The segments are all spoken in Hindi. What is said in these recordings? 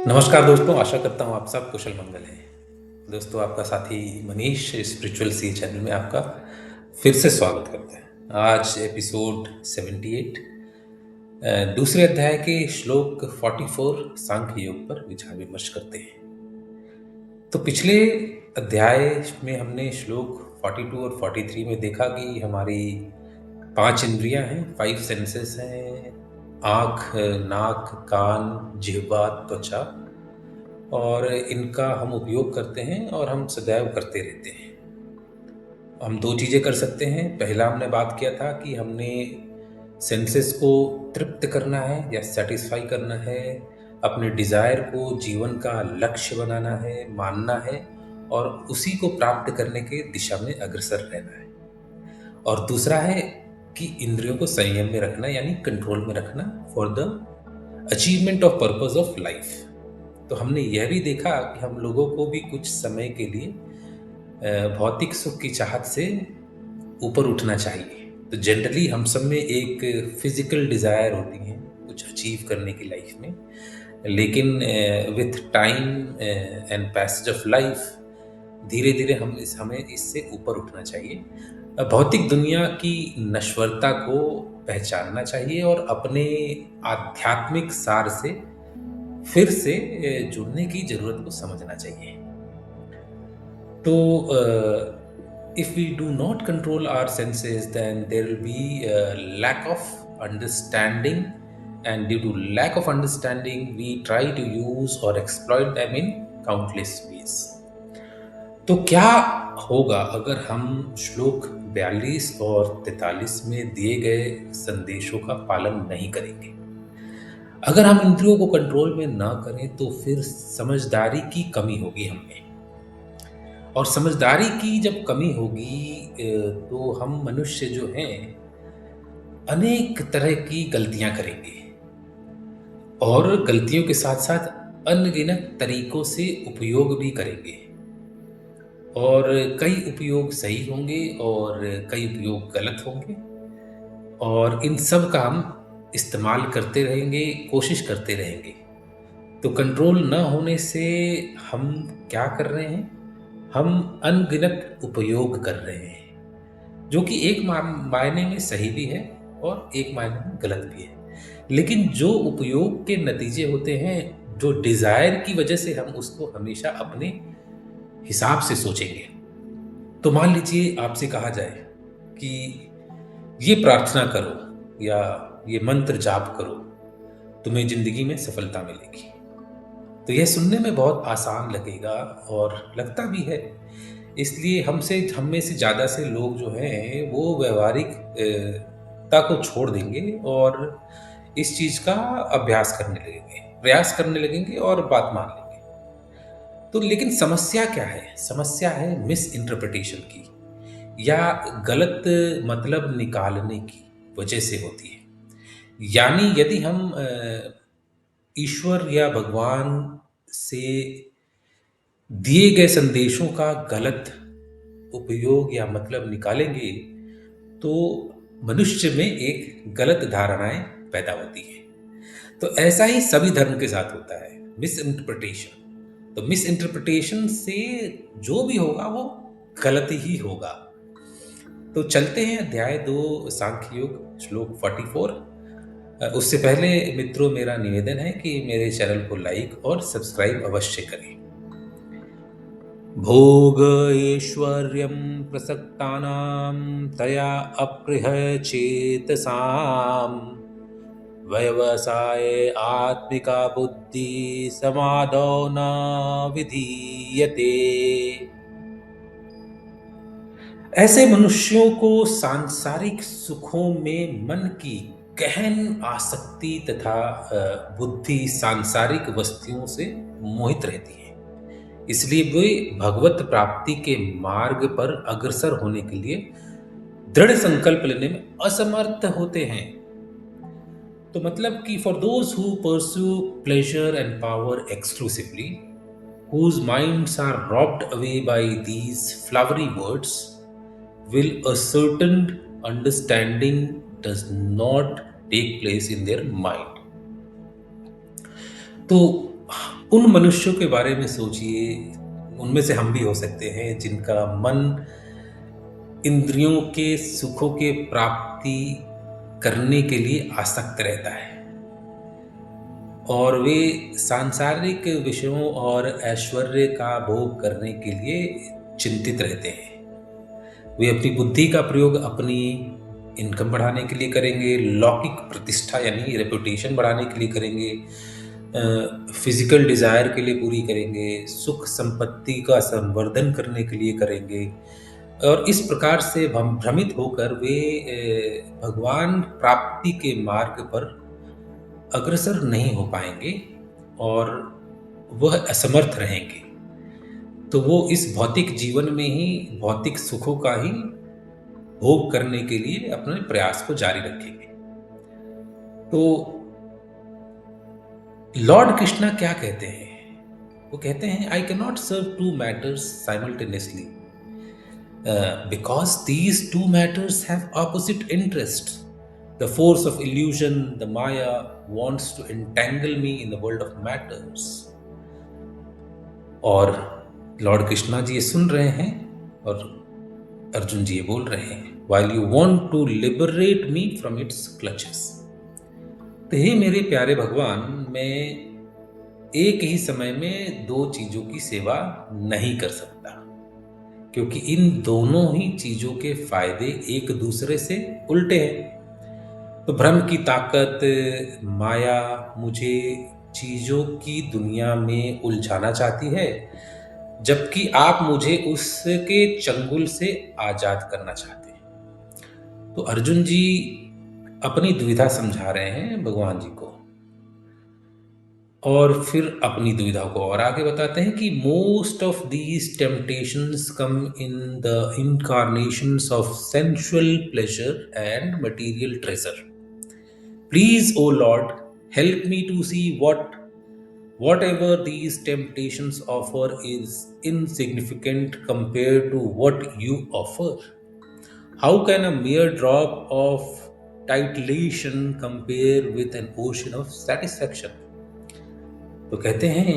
नमस्कार दोस्तों, आशा करता हूँ आप सब कुशल मंगल हैं। दोस्तों, आपका साथी मनीष स्पिरिचुअल सी चैनल में आपका फिर से स्वागत करते हैं। आज एपिसोड 78 दूसरे अध्याय के श्लोक 44 सांख्य योग पर विचार विमर्श करते हैं। तो पिछले अध्याय में हमने श्लोक 42 और 43 में देखा कि हमारी 5 इंद्रियां हैं, 5 सेंसेस हैं: आँख, नाक, कान, जिह्वा, त्वचा, और इनका हम उपयोग करते हैं और हम सदैव करते रहते हैं। हम 2 चीज़ें कर सकते हैं। पहला हमने बात किया था कि हमने सेंसेस को तृप्त करना है या सैटिस्फाई करना है, अपने डिज़ायर को जीवन का लक्ष्य बनाना है, मानना है और उसी को प्राप्त करने के दिशा में अग्रसर रहना है। और दूसरा है कि इंद्रियों को संयम में रखना, यानी कंट्रोल में रखना for the achievement of purpose of life. तो हमने यह भी देखा कि हम लोगों को भी कुछ समय के लिए भौतिक सुख की चाहत से ऊपर उठना चाहिए। तो जनरली हम सब में एक फिजिकल डिज़ायर होती है कुछ अचीव करने की लाइफ में, लेकिन with time and passage of life धीरे धीरे हमें इससे ऊपर उठना चाहिए। भौतिक दुनिया की नश्वरता को पहचानना चाहिए और अपने आध्यात्मिक सार से फिर से जुड़ने की ज़रूरत को समझना चाहिए। तो if we do not control our senses, then there will be a lack of understanding, and due to lack of understanding we try to use or exploit them in countless ways. तो क्या होगा अगर हम श्लोक 42 और 43 में दिए गए संदेशों का पालन नहीं करेंगे? अगर हम इंद्रियों को कंट्रोल में ना करें तो फिर समझदारी की कमी होगी हम में, और समझदारी की जब कमी होगी तो हम मनुष्य जो हैं अनेक तरह की गलतियां करेंगे, और गलतियों के साथ साथ अनगिनत तरीकों से उपयोग भी करेंगे। और कई उपयोग सही होंगे और कई उपयोग गलत होंगे, और इन सब का हम इस्तेमाल करते रहेंगे, कोशिश करते रहेंगे। तो कंट्रोल न होने से हम क्या कर रहे हैं? हम अनगिनत उपयोग कर रहे हैं, जो कि एक मायने में सही भी है और एक मायने में गलत भी है। लेकिन जो उपयोग के नतीजे होते हैं, जो डिज़ायर की वजह से हम उसको हमेशा अपने हिसाब से सोचेंगे। तो मान लीजिए आपसे कहा जाए कि ये प्रार्थना करो या ये मंत्र जाप करो, तुम्हें ज़िंदगी में सफलता मिलेगी। तो यह सुनने में बहुत आसान लगेगा और लगता भी है। इसलिए हम में से ज़्यादा से लोग जो हैं वो व्यवहारिक ता को छोड़ देंगे और इस चीज़ का अभ्यास करने लगेंगे, प्रयास करने लगेंगे और बात मान लेंगे। तो लेकिन समस्या क्या है? समस्या है मिस इंटरप्रिटेशन की, या गलत मतलब निकालने की वजह से होती है। यानी यदि हम ईश्वर या भगवान से दिए गए संदेशों का गलत उपयोग या मतलब निकालेंगे, तो मनुष्य में एक गलत धारणाएं पैदा होती है। तो ऐसा ही सभी धर्म के साथ होता है, मिस इंटरप्रिटेशन। तो मिस इंटरप्रिटेशन से जो भी होगा वो गलत ही होगा। तो चलते हैं अध्याय 2 सांख्य योग श्लोक 44। उससे पहले मित्रों, मेरा निवेदन है कि मेरे चैनल को लाइक और सब्सक्राइब अवश्य करें। भोग ऐश्वर्यं प्रसक्तानां तया अप्रिय चेतसां व्यवसाये आत्मिका बुद्धि समादो न विधीयते। ऐसे मनुष्यों को सांसारिक सुखों में मन की गहन आसक्ति तथा बुद्धि सांसारिक वस्तुओं से मोहित रहती है। इसलिए वे भगवत प्राप्ति के मार्ग पर अग्रसर होने के लिए दृढ़ संकल्प लेने में असमर्थ होते हैं। तो मतलब कि for those who pursue pleasure and power exclusively, whose minds are robbed away by these flowery words, will a certain understanding does not take place in their mind. तो उन मनुष्यों के बारे में सोचिए, उनमें से हम भी हो सकते हैं, जिनका मन इंद्रियों के सुखों के प्राप्ति करने के लिए आसक्त रहता है और वे सांसारिक विषयों और ऐश्वर्य का भोग करने के लिए चिंतित रहते हैं। वे अपनी बुद्धि का प्रयोग अपनी इनकम बढ़ाने के लिए करेंगे, लौकिक प्रतिष्ठा यानी रेपुटेशन बढ़ाने के लिए करेंगे, फिजिकल डिजायर के लिए पूरी करेंगे, सुख संपत्ति का संवर्धन करने के लिए करेंगे और इस प्रकार से भ्रमित होकर वे भगवान प्राप्ति के मार्ग पर अग्रसर नहीं हो पाएंगे और वह असमर्थ रहेंगे। तो वो इस भौतिक जीवन में ही भौतिक सुखों का ही भोग करने के लिए अपने प्रयास को जारी रखेंगे। तो लॉर्ड कृष्णा क्या कहते हैं? वो कहते हैं, I can not serve two matters simultaneously because these two matters have opposite interest. The force of illusion, the Maya, wants to entangle me in the world of matters. और लॉर्ड कृष्णा जी ये सुन रहे हैं और अर्जुन जी ये बोल रहे हैं, while you want to liberate me from its clutches. तो हे मेरे प्यारे भगवान, मैं एक ही समय में दो चीजों की सेवा नहीं कर सकता, क्योंकि इन दोनों ही चीजों के फायदे एक दूसरे से उल्टे हैं। तो भ्रम की ताकत माया मुझे चीजों की दुनिया में उलझाना चाहती है, जबकि आप मुझे उसके चंगुल से आजाद करना चाहते हैं। तो अर्जुन जी अपनी दुविधा समझा रहे हैं भगवान जी को और फिर अपनी दुविधा को और आगे बताते हैं कि most of these temptations come in the incarnations of sensual pleasure and material treasure. Please, O Lord, help me to see whatever these temptations offer is insignificant compared to what you offer. How can a mere drop of titillation compare with an ocean of satisfaction? तो कहते हैं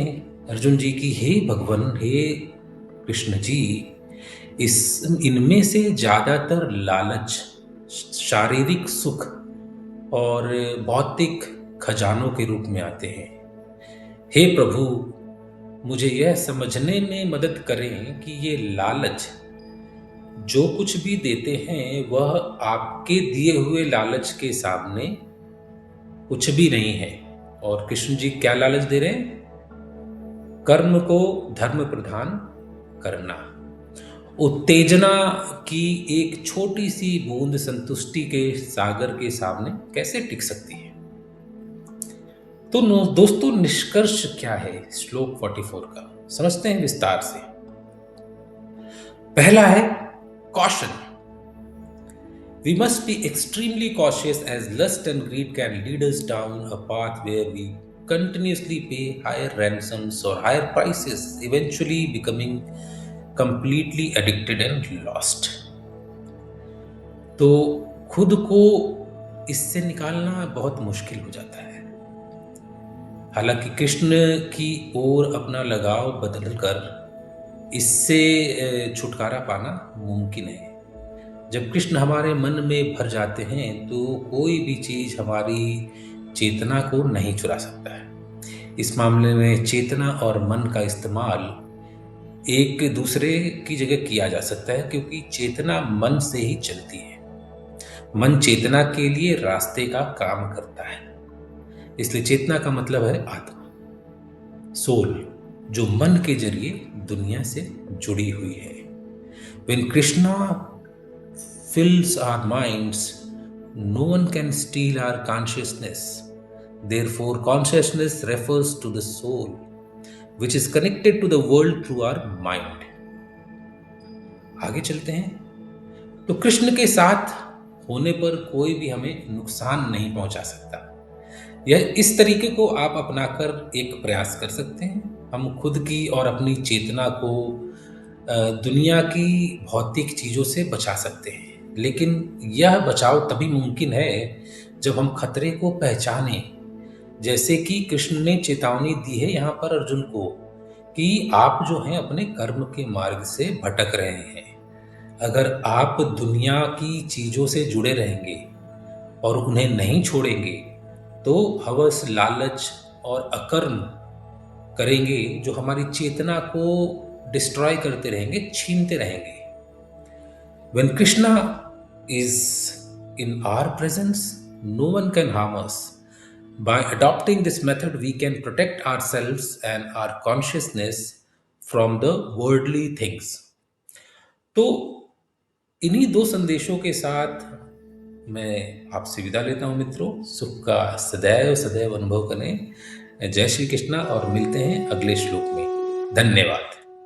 अर्जुन जी की, हे भगवान, हे कृष्ण जी, इनमें से ज्यादातर लालच, शारीरिक सुख और भौतिक खजानों के रूप में आते हैं। हे प्रभु, मुझे यह समझने में मदद करें कि ये लालच जो कुछ भी देते हैं वह आपके दिए हुए लालच के सामने कुछ भी नहीं है। और कृष्ण जी क्या लालच दे रहे हैं? कर्म को धर्म प्रधान करना। उत्तेजना की एक छोटी सी बूंद संतुष्टि के सागर के सामने कैसे टिक सकती है? तो दोस्तों, निष्कर्ष क्या है श्लोक 44 का? समझते हैं विस्तार से। पहला है caution. We must be extremely cautious as lust and greed can lead us down a path where we continuously pay higher ransoms or higher prices, eventually becoming completely addicted and lost. तो खुद को इससे निकालना बहुत मुश्किल हो जाता है। हालांकि कृष्ण की ओर अपना लगाव बदलकर इससे छुटकारा पाना मुमकिन है। जब कृष्ण हमारे मन में भर जाते हैं तो कोई भी चीज हमारी चेतना को नहीं चुरा सकता है। इस मामले में चेतना और मन का इस्तेमाल एक दूसरे की जगह किया जा सकता है, क्योंकि चेतना मन से ही चलती है। मन चेतना के लिए रास्ते का काम करता है, इसलिए चेतना का मतलब है आत्मा, सोल, जो मन के जरिए दुनिया से जुड़ी हुई है। When Krishna fills our minds, no one can steal our consciousness. Therefore, consciousness refers to the soul, which is connected to the world through our mind. आगे चलते हैं। तो कृष्ण के साथ होने पर कोई भी हमें नुकसान नहीं पहुंचा सकता। यह इस तरीके को आप अपनाकर एक प्रयास कर सकते हैं। हम खुद की और अपनी चेतना को दुनिया की भौतिक चीजों से बचा सकते हैं, लेकिन यह बचाव तभी मुमकिन है जब हम खतरे को पहचानें, जैसे कि कृष्ण ने चेतावनी दी है यहाँ पर अर्जुन को कि आप जो हैं अपने कर्म के मार्ग से भटक रहे हैं। अगर आप दुनिया की चीजों से जुड़े रहेंगे और उन्हें नहीं छोड़ेंगे तो हवस, लालच और अकर्म करेंगे जो हमारी चेतना को डिस्ट्रॉय करते रहेंगे, छीनते रहेंगे। When Krishna is in our presence, no one can harm us. By adopting this method, we can protect ourselves and our consciousness from the worldly things. तो इन्हीं दो संदेशों के साथ मैं आपसे विदा लेता हूं मित्रों। सुख का सदैव सदैव अनुभव करें। जय श्री कृष्णा और मिलते हैं अगले श्लोक में। धन्यवाद।